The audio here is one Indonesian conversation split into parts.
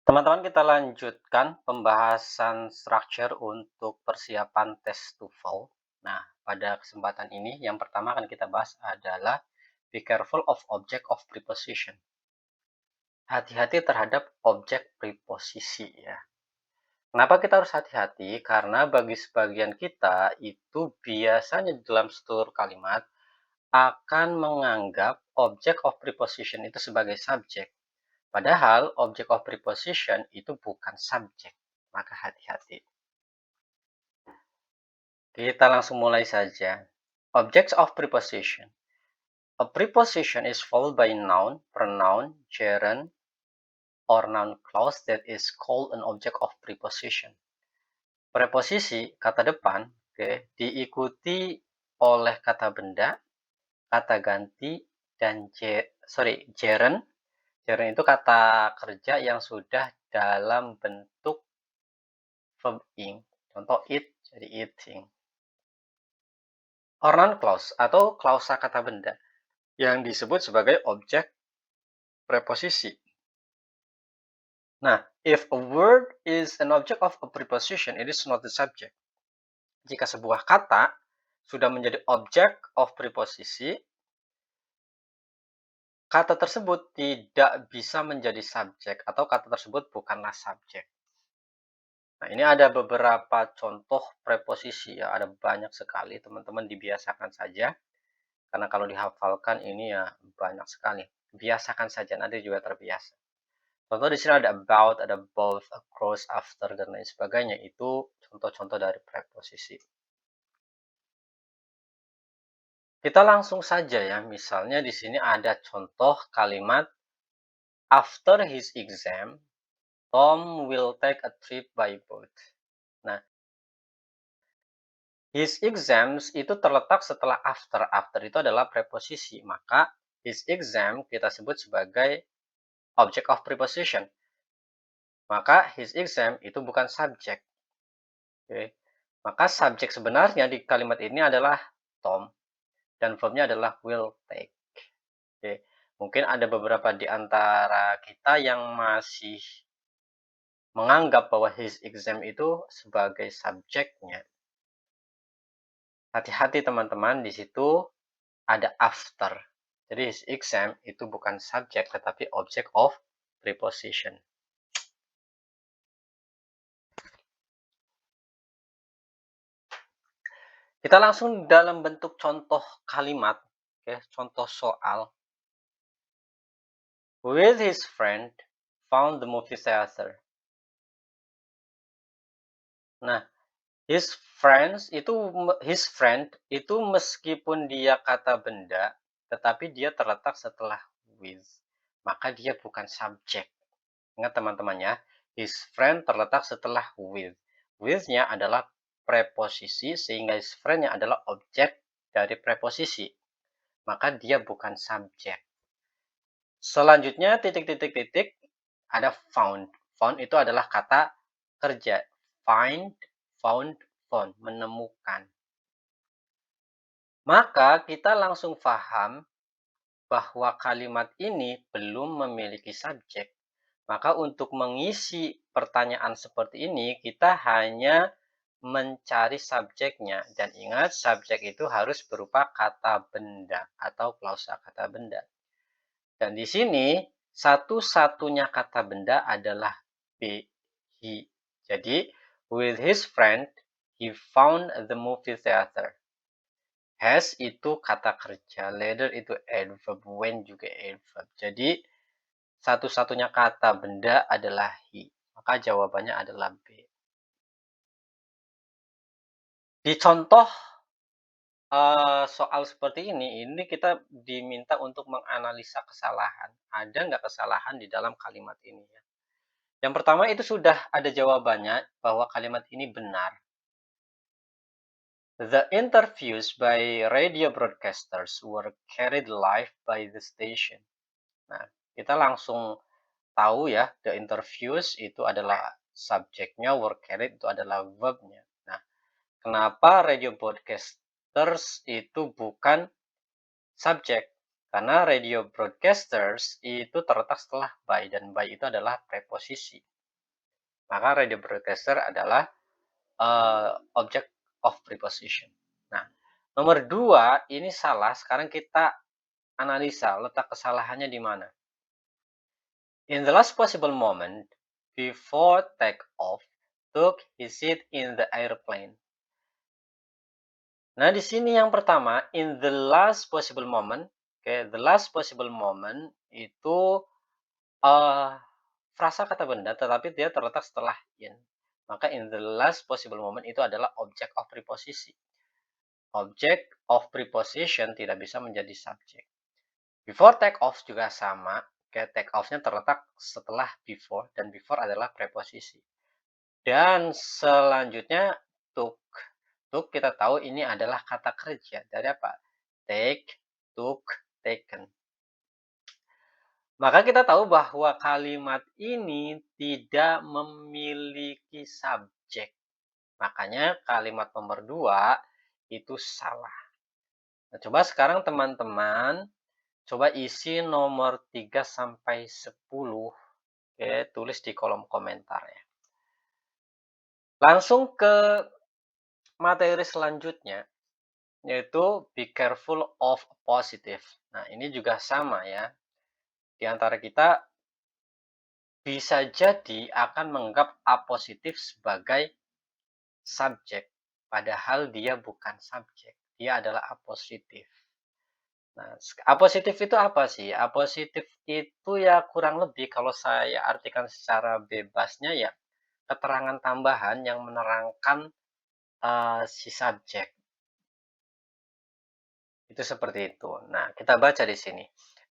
Teman-teman, kita lanjutkan pembahasan structure untuk persiapan tes TOEFL. Nah, pada kesempatan ini yang pertama akan kita bahas adalah be careful of object of preposition. Hati-hati terhadap objek preposisi ya. Kenapa kita harus hati-hati? Karena bagi sebagian kita itu biasanya dalam struktur kalimat akan menganggap object of preposition itu sebagai subjek. Padahal object of preposition itu bukan subjek, maka hati-hati. Kita langsung mulai saja. Objects of preposition. A preposition is followed by noun, pronoun, gerund, or noun clause that is called an object of preposition. Preposisi, kata depan, diikuti oleh kata benda, kata ganti, dan gerund. Gerund itu kata kerja yang sudah dalam bentuk verb ing. Contoh eat jadi eating. Or noun clause atau klausa kata benda yang disebut sebagai objek preposisi. Nah, if a word is an object of a preposition, it is not the subject. Jika sebuah kata sudah menjadi objek of preposisi, kata tersebut tidak bisa menjadi subjek atau kata tersebut bukanlah subjek. Nah, ini ada beberapa contoh preposisi ya, ada banyak sekali, teman-teman dibiasakan saja. Karena kalau dihafalkan ini ya banyak sekali. Biasakan saja, nanti juga terbiasa. Contoh di sini ada about, ada both, across, after, dan lain sebagainya. Itu contoh-contoh dari preposisi. Kita langsung saja ya, misalnya di sini ada contoh kalimat after his exam, Tom will take a trip by boat. Nah, his exams itu terletak setelah after. After itu adalah preposisi. Maka his exam kita sebut sebagai object of preposition. Maka his exam itu bukan subjek. Oke. Maka subjek sebenarnya di kalimat ini adalah Tom. Dan verbnya adalah will take. Oke. Mungkin ada beberapa di antara kita yang masih menganggap bahwa his exam itu sebagai subjeknya. Hati-hati teman-teman, di situ ada after. Jadi his exam itu bukan subjek tetapi object of preposition. Kita langsung dalam bentuk contoh kalimat, contoh soal. With his friend, found the movie theater. Nah, his friend itu meskipun dia kata benda, tetapi dia terletak setelah with. Maka dia bukan subjek. Ingat teman-teman ya, his friend terletak setelah with. With-nya adalah preposisi, sehingga his friend-nya adalah objek dari preposisi. Maka dia bukan subjek. Selanjutnya titik-titik-titik ada found. Found itu adalah kata kerja. Find, found, found, menemukan. Maka kita langsung paham bahwa kalimat ini belum memiliki subjek. Maka untuk mengisi pertanyaan seperti ini, kita hanya mencari subjeknya. Dan ingat, subjek itu harus berupa kata benda atau klausa kata benda. Dan di sini, satu-satunya kata benda adalah be, he. Jadi, with his friend, he found the movie theater. Has itu kata kerja, later itu adverb, when juga adverb. Jadi, satu-satunya kata benda adalah he. Maka jawabannya adalah B. Di contoh soal seperti ini kita diminta untuk menganalisa kesalahan. Ada nggak kesalahan di dalam kalimat ini ya? Yang pertama itu sudah ada jawabannya bahwa kalimat ini benar. The interviews by radio broadcasters were carried live by the station. Nah, kita langsung tahu ya, the interviews itu adalah subjeknya, were carried itu adalah verbnya. Nah, kenapa radio broadcasters itu bukan subjek? Karena radio broadcasters itu terletak setelah by, dan by itu adalah preposisi. maka radio broadcaster adalah object of preposition. Nah, nomor 2 ini salah. Sekarang kita analisa letak kesalahannya di mana. In the last possible moment before take-off, took his seat in the airplane. Nah, di sini yang pertama, in the last possible moment. Oke, the last possible moment itu frasa kata benda, tetapi dia terletak setelah in. Maka in the last possible moment itu adalah object of preposition. Object of preposition tidak bisa menjadi subjek. Before take off juga sama. Kayak take off-nya terletak setelah before, dan before adalah preposisi. Dan selanjutnya took. Took kita tahu ini adalah kata kerja. Dari apa? Take, took, taken. Maka kita tahu bahwa kalimat ini tidak memiliki subjek. Makanya kalimat nomor 2 itu salah. Nah, coba sekarang teman-teman coba isi nomor 3 sampai 10. Oke, tulis di kolom komentar ya. Langsung ke materi selanjutnya, yaitu be careful of positive. Nah, ini juga sama ya. Di antara kita bisa jadi akan menganggap A positif sebagai subjek, padahal dia bukan subjek. Dia adalah A positif. Nah, A positif itu apa sih? A positif itu ya kurang lebih kalau saya artikan secara bebasnya ya keterangan tambahan yang menerangkan si subjek. Itu seperti itu. Nah, kita baca di sini.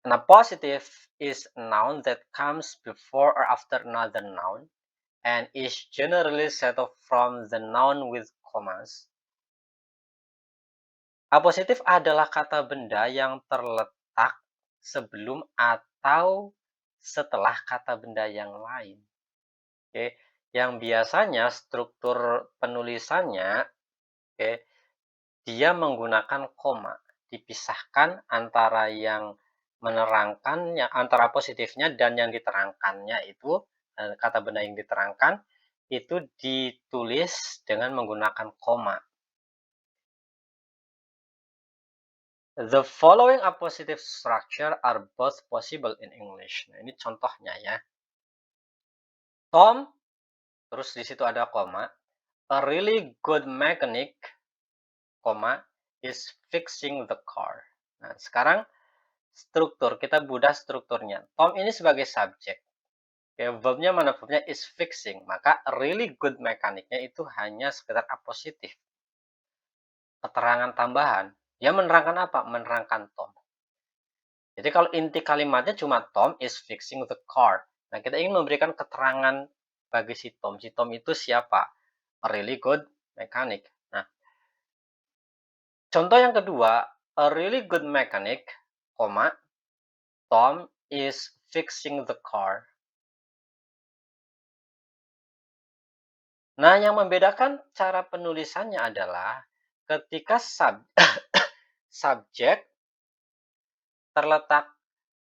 An appositive is a noun that comes before or after another noun and is generally set off from the noun with commas. Appositif adalah kata benda yang terletak sebelum atau setelah kata benda yang lain. Oke, yang biasanya struktur penulisannya, oke, dia menggunakan koma, dipisahkan antara yang menerangkannya, antara positifnya dan yang diterangkannya itu, kata benda yang diterangkan itu ditulis dengan menggunakan koma. The following appositive structure are both possible in English. Nah, ini contohnya ya. Tom, terus di situ ada koma. A really good mechanic, koma, is fixing the car. Nah, sekarang struktur, kita budah strukturnya. Tom ini sebagai subjek. Ya, verbnya mana? Verbnya is fixing. Maka a really good mechanic-nya itu hanya sekedar apositif. Keterangan tambahan. Dia menerangkan apa? Menerangkan Tom. Jadi kalau inti kalimatnya cuma Tom is fixing the car. Nah, kita ingin memberikan keterangan bagi si Tom. Si Tom itu siapa? A really good mechanic. Nah, contoh yang kedua, a really good mechanic, koma, Tom is fixing the car. Nah, yang membedakan cara penulisannya adalah ketika subjek terletak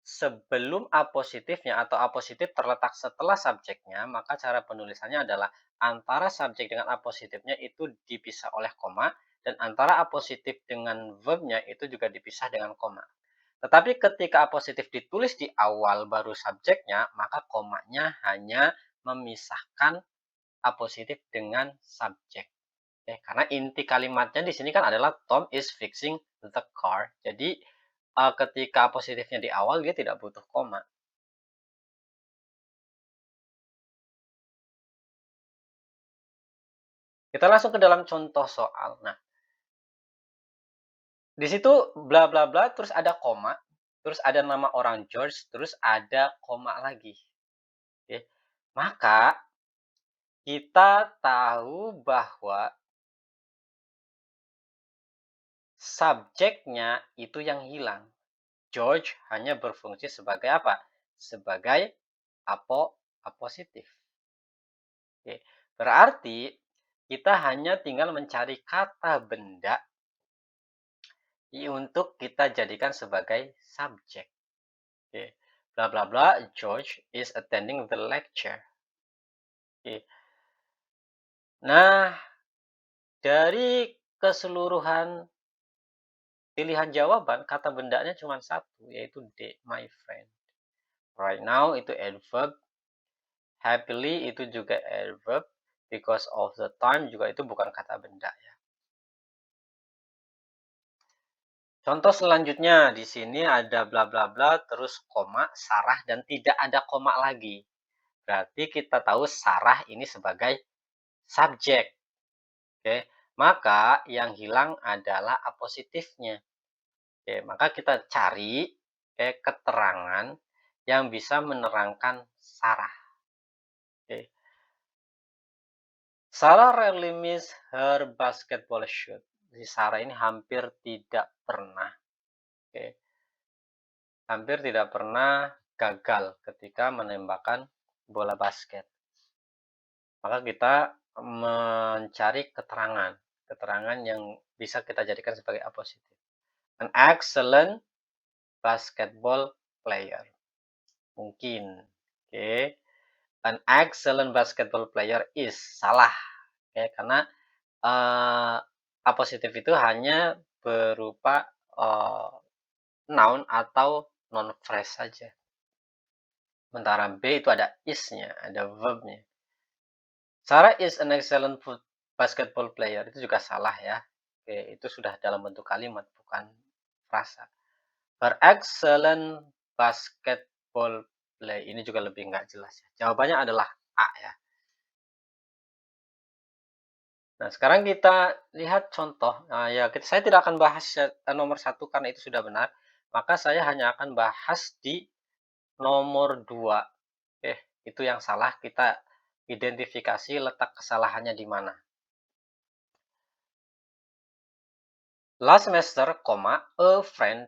sebelum apositifnya atau apositif terletak setelah subjeknya, maka cara penulisannya adalah antara subjek dengan apositifnya itu dipisah oleh koma, dan antara apositif dengan verbnya itu juga dipisah dengan koma. Tetapi ketika apositif ditulis di awal baru subjeknya, maka komanya hanya memisahkan apositif dengan subjek. Karena inti kalimatnya di sini kan adalah Tom is fixing the car. Jadi ketika positifnya di awal dia tidak butuh koma. Kita langsung ke dalam contoh soal. Nah, di situ bla bla bla terus ada koma, terus ada nama orang George, terus ada koma lagi. Oke. Maka kita tahu bahwa subjeknya itu yang hilang. George hanya berfungsi sebagai apa? Sebagai apositif. Oke. Berarti kita hanya tinggal mencari kata benda untuk kita jadikan sebagai subjek. Oke. Bla bla bla, George is attending the lecture. Oke. Nah, dari keseluruhan pilihan jawaban, kata bendanya cuma satu, yaitu D, my friend. Right now itu adverb, happily itu juga adverb, because of the time juga itu bukan kata benda ya. Contoh selanjutnya di sini ada bla bla bla, terus koma, Sarah dan tidak ada koma lagi. Berarti kita tahu Sarah ini sebagai subjek. Oke, maka yang hilang adalah apositifnya. Oke, maka kita cari keterangan yang bisa menerangkan Sarah. Oke. Sarah rarely miss her basketball shoot. Si Sarah ini hampir tidak pernah, hampir tidak pernah gagal ketika menembakkan bola basket. Maka kita mencari keterangan yang bisa kita jadikan sebagai apositif. An excellent basketball player. Mungkin. Oke. An excellent basketball player is salah. Oke, karena apositif itu hanya berupa noun atau non phrase saja. Sementara B itu ada is-nya, ada verb-nya. Sarah is an excellent basketball player. Itu juga salah ya. Oke, itu sudah dalam bentuk kalimat, bukan frasa. Her excellent basketball play. Ini juga lebih nggak jelas ya. Jawabannya adalah A ya. Nah, sekarang kita lihat contoh. Nah, ya, saya tidak akan bahas nomor 1 karena itu sudah benar. Maka saya hanya akan bahas di nomor 2. Itu yang salah. Kita identifikasi letak kesalahannya di mana. Last semester, a friend,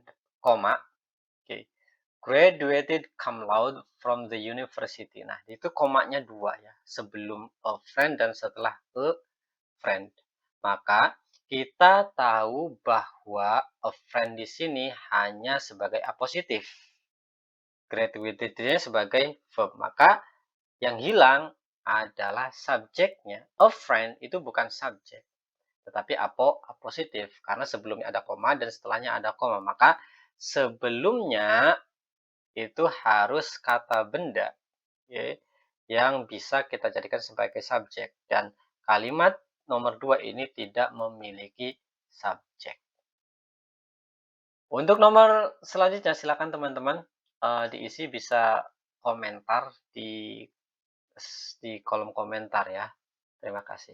graduated cum laude from the university. Nah, itu komanya 2 ya. Sebelum a friend dan setelah a friend. Maka kita tahu bahwa a friend di sini hanya sebagai apositif. Graduated-nya sebagai verb. Maka yang hilang adalah subjeknya. A friend itu bukan subjek, tetapi apositif. Karena sebelumnya ada koma dan setelahnya ada koma. Maka sebelumnya itu harus kata benda yang bisa kita jadikan sebagai subjek. Dan kalimat nomor 2 ini tidak memiliki subjek. Untuk nomor selanjutnya, silakan teman-teman diisi, bisa komentar di kolom komentar ya. Terima kasih.